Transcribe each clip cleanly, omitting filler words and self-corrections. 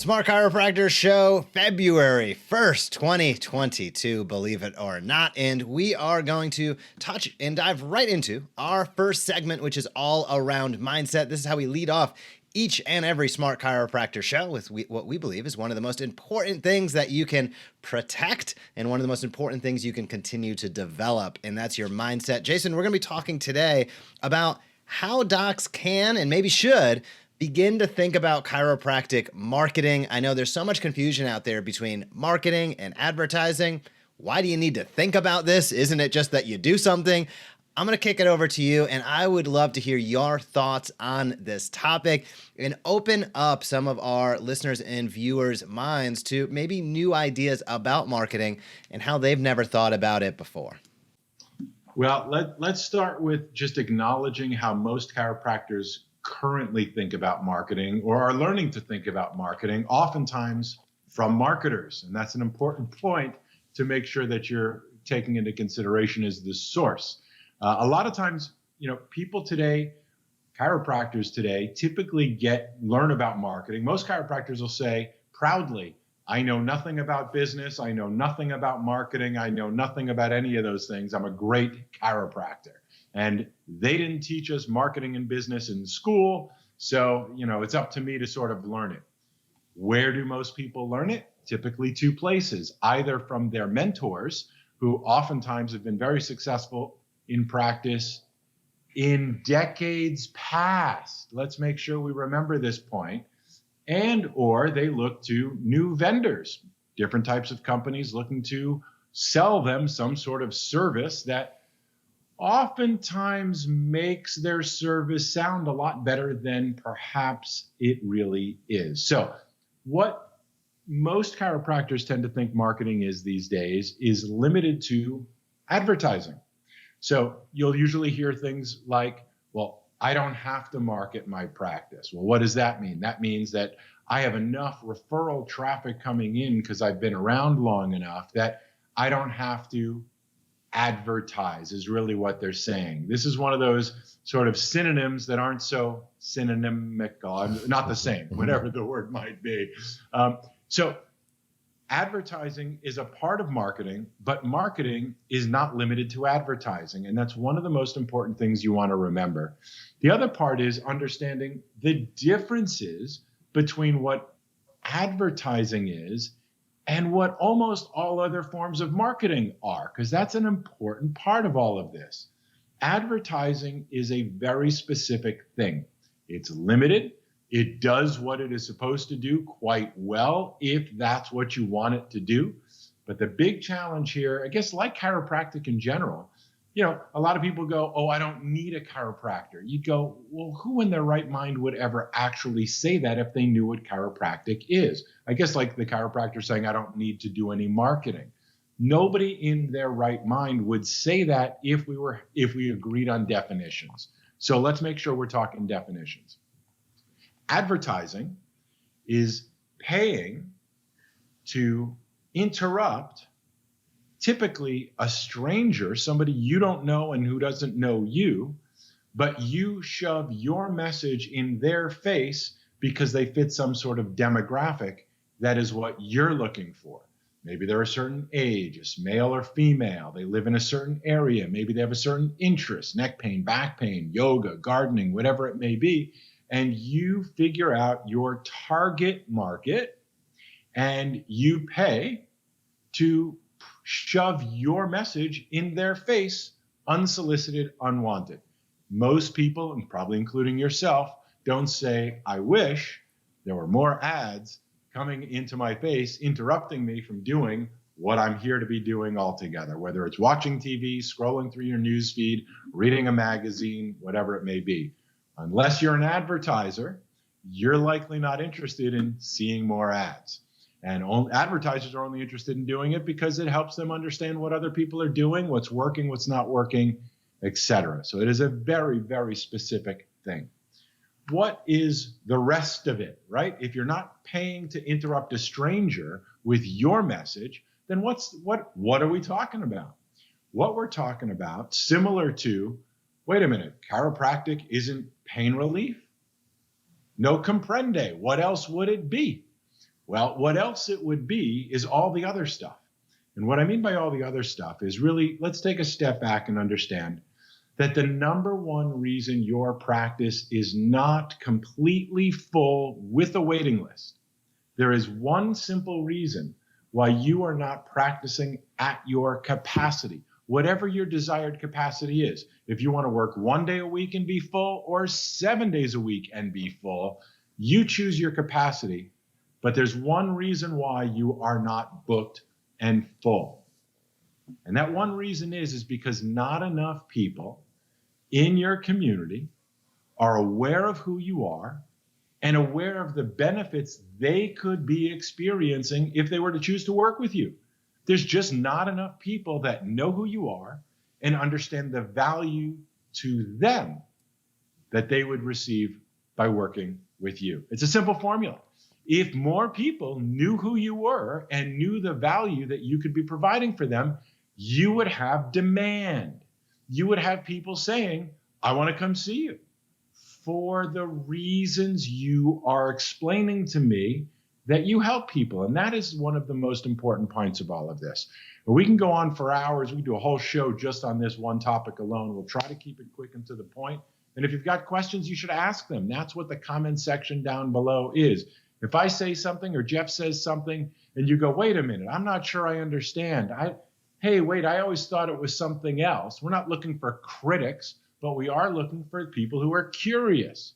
Smart Chiropractor Show, February 1st, 2022, believe it or not. And we are going to touch and dive right into our first segment, which is all around mindset. This is how we lead off each and every Smart Chiropractor show with what we believe is one of the most important things that you can protect and one of the most important things you can continue to develop, and that's your mindset. Jason, we're going to be talking today about how docs can and maybe should begin to think about chiropractic marketing. I know there's so much confusion out there between marketing and advertising. Why do you need to think about this? Isn't it just that you do something? I'm going to kick it over to you, and I would love to hear your thoughts on this topic and open up some of our listeners and viewers' minds to maybe new ideas about marketing and how they've never thought about it before. Well, let's start with just acknowledging how most chiropractors currently think about marketing or are learning to think about marketing, oftentimes from marketers. And that's an important point to make sure that you're taking into consideration as the source. A lot of times, people today, chiropractors today, typically learn about marketing. Most chiropractors will say proudly, I know nothing about business. I know nothing about marketing. I know nothing about any of those things. I'm a great chiropractor. And they didn't teach us marketing and business in school. So, it's up to me to sort of learn it. Where do most people learn it? Typically two places, either from their mentors, who oftentimes have been very successful in practice in decades past. Let's make sure we remember this point. Or they look to new vendors, different types of companies looking to sell them some sort of service that oftentimes makes their service sound a lot better than perhaps it really is. So what most chiropractors tend to think marketing is these days is limited to advertising. So you'll usually hear things like, well, I don't have to market my practice. Well, what does that mean? That means that I have enough referral traffic coming in because I've been around long enough that I don't have to advertise, is really what they're saying. This is one of those sort of synonyms that aren't so synonymical, not the same, whatever the word might be. So advertising is a part of marketing, but marketing is not limited to advertising. And that's one of the most important things you want to remember. The other part is understanding the differences between what advertising is and what almost all other forms of marketing are, because that's an important part of all of this. Advertising is a very specific thing. It's limited. It does what it is supposed to do quite well, if that's what you want it to do. But the big challenge here, I guess, like chiropractic in general, a lot of people go, oh, I don't need a chiropractor. You go, well, who in their right mind would ever actually say that if they knew what chiropractic is? I guess like the chiropractor saying, I don't need to do any marketing. Nobody in their right mind would say that if we agreed on definitions. So let's make sure we're talking definitions. Advertising is paying to interrupt typically a stranger, somebody you don't know and who doesn't know you, but you shove your message in their face because they fit some sort of demographic that is what you're looking for. Maybe they're a certain age, it's male or female, they live in a certain area, maybe they have a certain interest, neck pain, back pain, yoga, gardening, whatever it may be, and you figure out your target market and you pay to shove your message in their face, unsolicited, unwanted. Most people, and probably including yourself, don't say, I wish there were more ads coming into my face, interrupting me from doing what I'm here to be doing altogether, whether it's watching TV, scrolling through your news feed, reading a magazine, whatever it may be. Unless you're an advertiser, you're likely not interested in seeing more ads. And advertisers are only interested in doing it because it helps them understand what other people are doing, what's working, what's not working, etc. So it is a very, very specific thing. What is the rest of it, right? If you're not paying to interrupt a stranger with your message, then what are we talking about? What we're talking about, similar to, wait a minute, chiropractic isn't pain relief? No comprende. What else would it be? Well, what else it would be is all the other stuff. And what I mean by all the other stuff is really, let's take a step back and understand that the number one reason your practice is not completely full with a waiting list, there is one simple reason why you are not practicing at your capacity, whatever your desired capacity is. If you want to work 1 day a week and be full, or 7 days a week and be full, you choose your capacity. But there's one reason why you are not booked and full. And that one reason is because not enough people in your community are aware of who you are and aware of the benefits they could be experiencing if they were to choose to work with you. There's just not enough people that know who you are and understand the value to them that they would receive by working with you. It's a simple formula. If more people knew who you were and knew the value that you could be providing for them, you would have demand. You would have people saying, I want to come see you for the reasons you are explaining to me that you help people. And that is one of the most important points of all of this. We can go on for hours. We can do a whole show just on this one topic alone. We'll try to keep it quick and to the point. And if you've got questions, you should ask them. That's what the comment section down below is. If I say something or Jeff says something and you go, wait a minute, I'm not sure I understand. Hey, wait, I always thought it was something else. We're not looking for critics, but we are looking for people who are curious.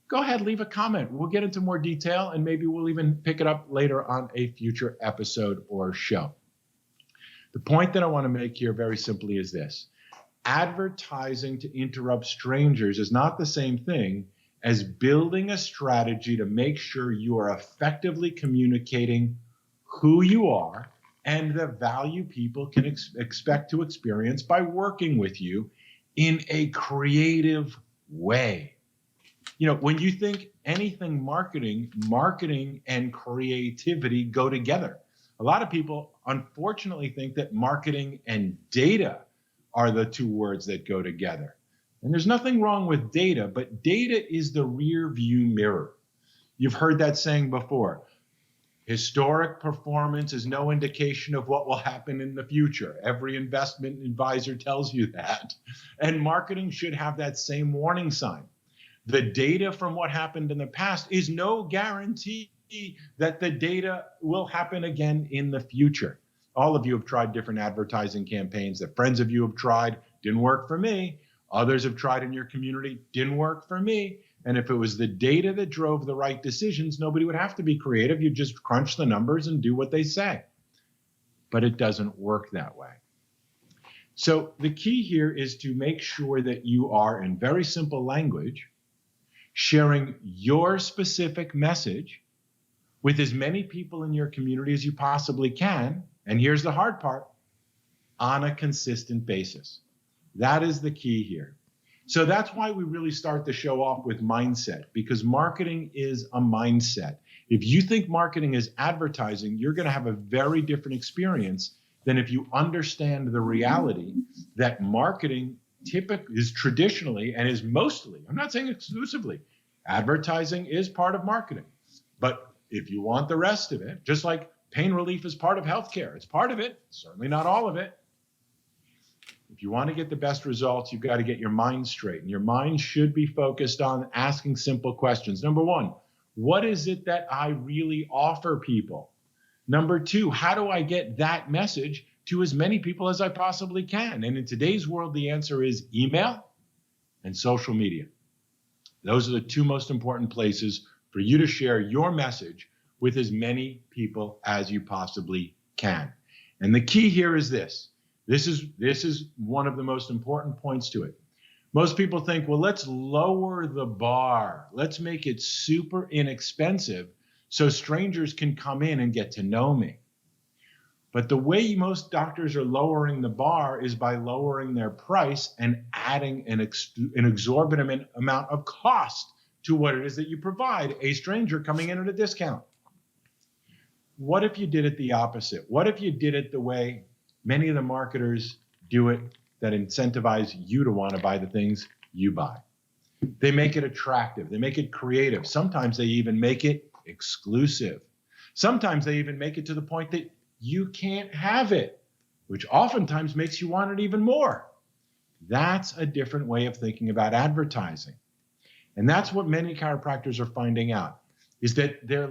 Go ahead, leave a comment. We'll get into more detail, and maybe we'll even pick it up later on a future episode or show. The point that I want to make here very simply is this. Advertising to interrupt strangers is not the same thing as building a strategy to make sure you are effectively communicating who you are and the value people can expect to experience by working with you in a creative way. You know, when you think anything marketing and creativity go together. A lot of people unfortunately think that marketing and data are the two words that go together. And there's nothing wrong with data, but data is the rear view mirror. You've heard that saying before. Historic performance is no indication of what will happen in the future. Every investment advisor tells you that. And marketing should have that same warning sign. The data from what happened in the past is no guarantee that the data will happen again in the future. All of you have tried different advertising campaigns that friends of you have tried, didn't work for me. Others have tried in your community, didn't work for me. And if it was the data that drove the right decisions, nobody would have to be creative. You just crunch the numbers and do what they say. But it doesn't work that way. So the key here is to make sure that you are, in very simple language, sharing your specific message with as many people in your community as you possibly can. And here's the hard part, on a consistent basis. That is the key here. So that's why we really start the show off with mindset, because marketing is a mindset. If you think marketing is advertising, you're going to have a very different experience than if you understand the reality that marketing typically is traditionally and is mostly, I'm not saying exclusively, advertising is part of marketing. But if you want the rest of it, just like pain relief is part of healthcare, it's part of it, certainly not all of it. If you want to get the best results, you've got to get your mind straight. And your mind should be focused on asking simple questions. Number one, what is it that I really offer people? Number two, how do I get that message to as many people as I possibly can? And in today's world, the answer is email and social media. Those are the two most important places for you to share your message with as many people as you possibly can. And the key here is this. This is one of the most important points to it. Most people think, well, let's lower the bar. Let's make it super inexpensive so strangers can come in and get to know me. But the way most doctors are lowering the bar is by lowering their price and adding an exorbitant amount of cost to what it is that you provide a stranger coming in at a discount. What if you did it the opposite? What if you did it the way many of the marketers do it that incentivize you to want to buy the things you buy? They make it attractive. They make it creative. Sometimes they even make it exclusive. Sometimes they even make it to the point that you can't have it, which oftentimes makes you want it even more. That's a different way of thinking about advertising. And that's what many chiropractors are finding out, is that their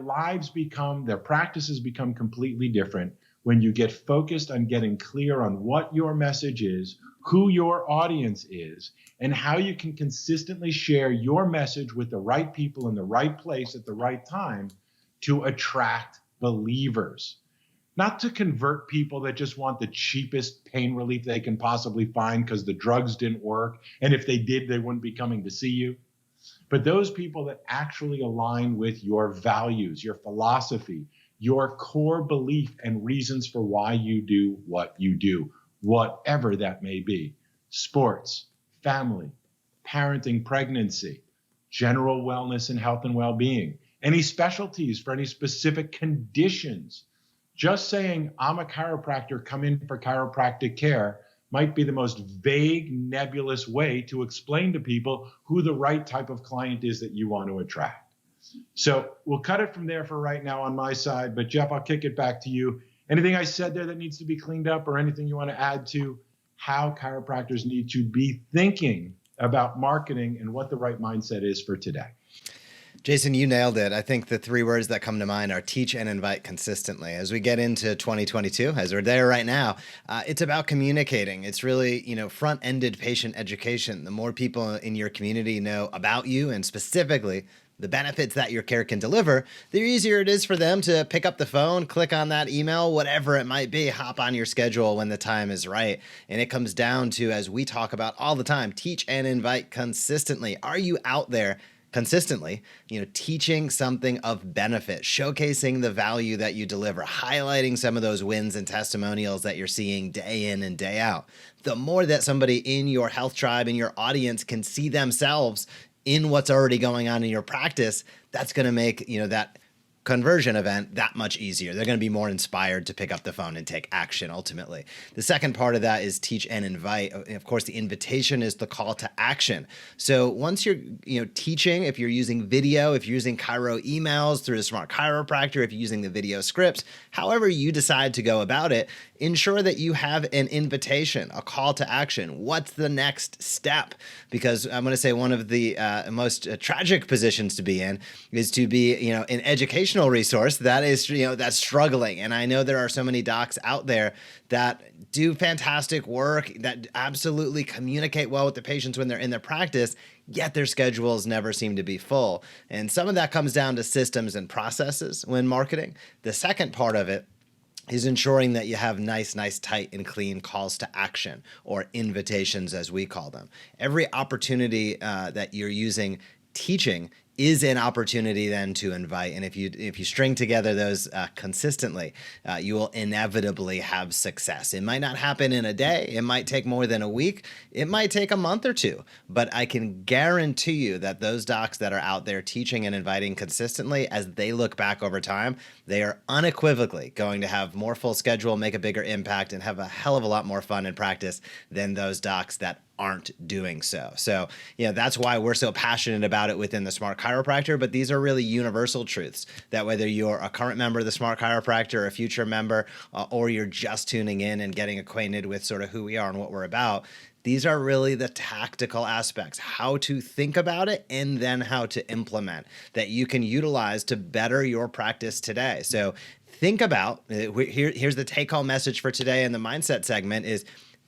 practices become completely different when you get focused on getting clear on what your message is, who your audience is, and how you can consistently share your message with the right people in the right place at the right time to attract believers. Not to convert people that just want the cheapest pain relief they can possibly find because the drugs didn't work. And if they did, they wouldn't be coming to see you. But those people that actually align with your values, your philosophy, your core belief and reasons for why you do what you do, whatever that may be. Sports, family, parenting, pregnancy, general wellness and health and well-being, any specialties for any specific conditions. Just saying, I'm a chiropractor, come in for chiropractic care, might be the most vague, nebulous way to explain to people who the right type of client is that you want to attract. So we'll cut it from there for right now on my side. But Jeff, I'll kick it back to you. Anything I said there that needs to be cleaned up, or anything you want to add to how chiropractors need to be thinking about marketing and what the right mindset is for today? Jason, you nailed it. I think the three words that come to mind are teach and invite consistently. As we get into 2022, as we're there right now, it's about communicating. It's really, front-ended patient education. The more people in your community know about you, and specifically the benefits that your care can deliver, the easier it is for them to pick up the phone, click on that email, whatever it might be, hop on your schedule when the time is right. And it comes down to, as we talk about all the time, teach and invite consistently. Are you out there consistently, teaching something of benefit, showcasing the value that you deliver, highlighting some of those wins and testimonials that you're seeing day in and day out? The more that somebody in your health tribe, in your audience, can see themselves in what's already going on in your practice, that's going to make, that conversion event that much easier. They're going to be more inspired to pick up the phone and take action ultimately. The second part of that is teach and invite. Of course, the invitation is the call to action. So once you're, teaching, if you're using video, if you're using chiro emails through the Smart Chiropractor, if you're using the video scripts, however you decide to go about it, ensure that you have an invitation, a call to action. What's the next step? Because I'm going to say one of the most tragic positions to be in is to be, an educational resource that is, that's struggling. And I know there are so many docs out there that do fantastic work, that absolutely communicate well with the patients when they're in their practice, yet their schedules never seem to be full. And some of that comes down to systems and processes when marketing. The second part of it is ensuring that you have nice, tight, and clean calls to action, or invitations as we call them. Every opportunity that you're using teaching is an opportunity then to invite. And if you string together those consistently, you will inevitably have success. It might not happen in a day. It might take more than a week. It might take a month or two. But I can guarantee you that those docs that are out there teaching and inviting consistently, as they look back over time, they are unequivocally going to have more full schedule, make a bigger impact, and have a hell of a lot more fun in practice than those docs that aren't doing so. So, that's why we're so passionate about it within the Smart Chiropractor, but these are really universal truths that whether you're a current member of the Smart Chiropractor, or a future member, or you're just tuning in and getting acquainted with sort of who we are and what we're about, these are really the tactical aspects, how to think about it and then how to implement, that you can utilize to better your practice today. So think about, here's the take-home message for today in the mindset segment is,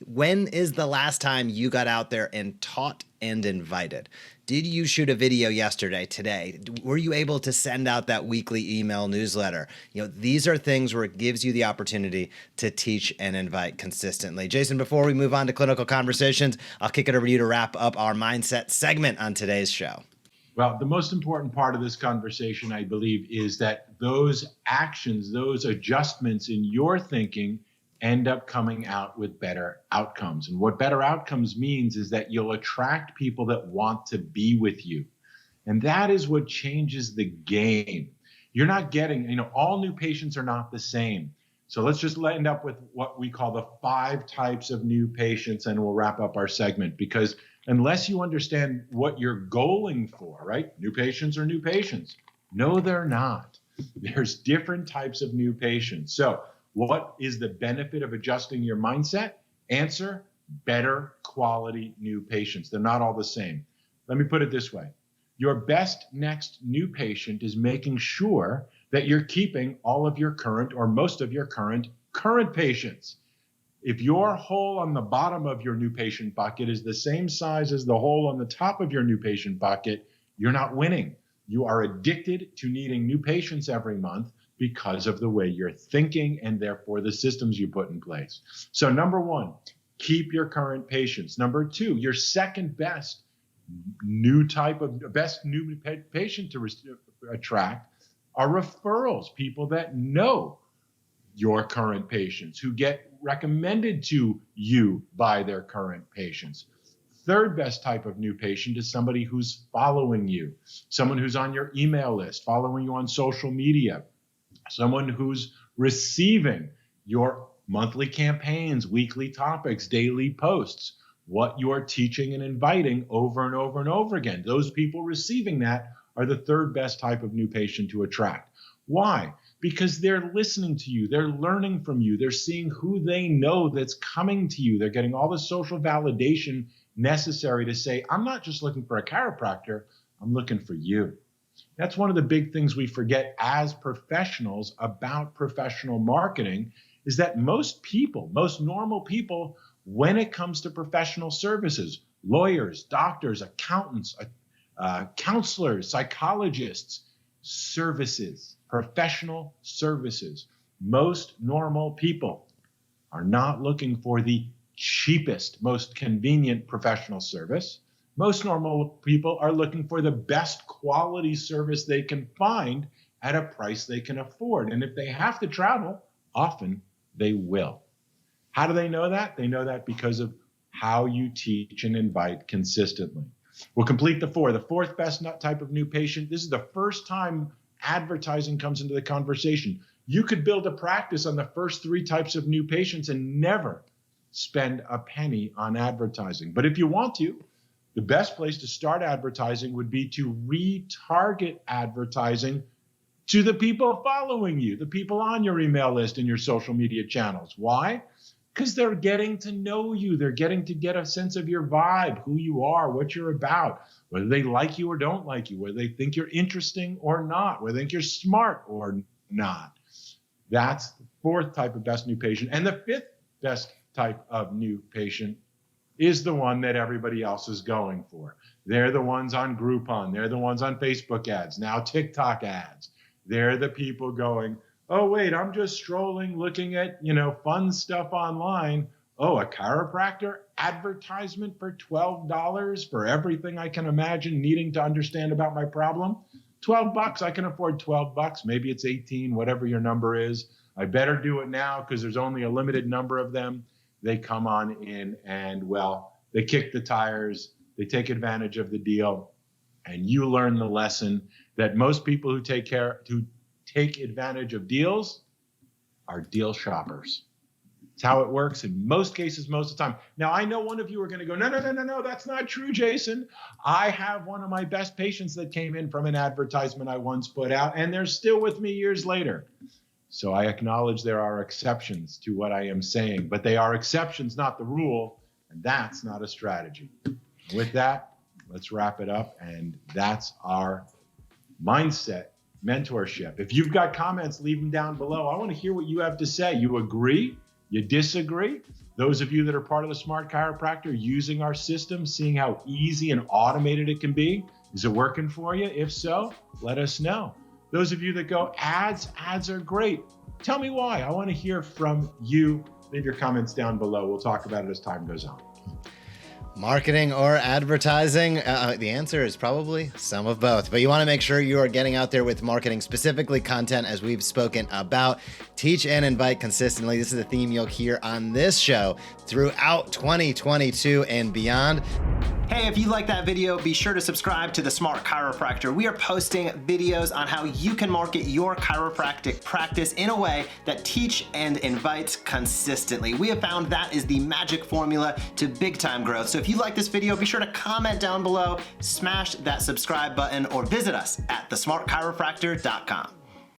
when is the last time you got out there and taught and invited? Did you shoot a video yesterday, today? Were you able to send out that weekly email newsletter? These are things where it gives you the opportunity to teach and invite consistently. Jason, before we move on to clinical conversations, I'll kick it over to you to wrap up our mindset segment on today's show. Well, the most important part of this conversation, I believe, is that those actions, those adjustments in your thinking end up coming out with better outcomes. And what better outcomes means is that you'll attract people that want to be with you. And that is what changes the game. You're not getting, all new patients are not the same. So let's just end up with what we call the 5 types of new patients, and we'll wrap up our segment. Because unless you understand what you're goaling for, right? New patients are new patients. No, they're not. There's different types of new patients. So what is the benefit of adjusting your mindset? Answer, better quality new patients. They're not all the same. Let me put it this way. Your best next new patient is making sure that you're keeping all of your current or most of your current patients. If your hole on the bottom of your new patient bucket is the same size as the hole on the top of your new patient bucket, you're not winning. You are addicted to needing new patients every month because of the way you're thinking and therefore the systems you put in place. So number one, keep your current patients. Number two, your second best new patient to attract are referrals, people that know your current patients, who get recommended to you by their current patients. Third best type of new patient is somebody who's following you, someone who's on your email list, following you on social media, someone who's receiving your monthly campaigns, weekly topics, daily posts, what you're teaching and inviting over and over and over again. Those people receiving that are the third best type of new patient to attract. Why? Because they're listening to you, they're learning from you, they're seeing who they know that's coming to you, they're getting all the social validation necessary to say, I'm not just looking for a chiropractor, I'm looking for you. That's one of the big things we forget as professionals about professional marketing is that most people, most normal people, when it comes to professional services, lawyers, doctors, accountants, counselors, psychologists, services, professional services, most normal people are not looking for the cheapest, most convenient professional service. Most normal people are looking for the best quality service they can find at a price they can afford. And if they have to travel, often they will. How do they know that? They know that because of how you teach and invite consistently. We'll complete the four. The fourth best type of new patient. This is the first time advertising comes into the conversation. You could build a practice on the first three types of new patients and never spend a penny on advertising. But if you want to, the best place to start advertising would be to retarget advertising to the people following you, the people on your email list and your social media channels. Why? Because they're getting to know you. They're getting to get a sense of your vibe, who you are, what you're about, whether they like you or don't like you, whether they think you're interesting or not, whether they think you're smart or not. That's the fourth type of best new patient. And the fifth best type of new patient is the one that everybody else is going for. They're the ones on Groupon. They're the ones on Facebook ads, now TikTok ads. They're the people going, oh, wait, I'm just strolling, looking at, fun stuff online. Oh, a chiropractor advertisement for $12 for everything I can imagine needing to understand about my problem. $12, I can afford $12. Maybe it's 18, whatever your number is. I better do it now because there's only a limited number of them. They come on in and, they kick the tires. They take advantage of the deal. And you learn the lesson that most people who take advantage of deals are deal shoppers. It's how it works in most cases, most of the time. Now, I know one of you are going to go, no, that's not true, Jason. I have one of my best patients that came in from an advertisement I once put out, and they're still with me years later. So I acknowledge there are exceptions to what I am saying, but they are exceptions, not the rule, and that's not a strategy. With that, let's wrap it up, and that's our mindset mentorship. If you've got comments, leave them down below. I want to hear what you have to say. You agree? You disagree? Those of you that are part of the Smart Chiropractor, using our system, seeing how easy and automated it can be, is it working for you? If so, let us know. Those of you that go, ads are great. Tell me why. I want to hear from you. Leave your comments down below. We'll talk about it as time goes on. Marketing or advertising? The answer is probably some of both, but you want to make sure you are getting out there with marketing, specifically content, as we've spoken about. Teach and invite consistently. This is a theme you'll hear on this show throughout 2022 and beyond. Hey, if you like that video, be sure to subscribe to the Smart Chiropractor. We are posting videos on how you can market your chiropractic practice in a way that teach and invites consistently. We have found that is the magic formula to big time growth. So if you like this video, be sure to comment down below, smash that subscribe button, or visit us at thesmartchiropractor.com.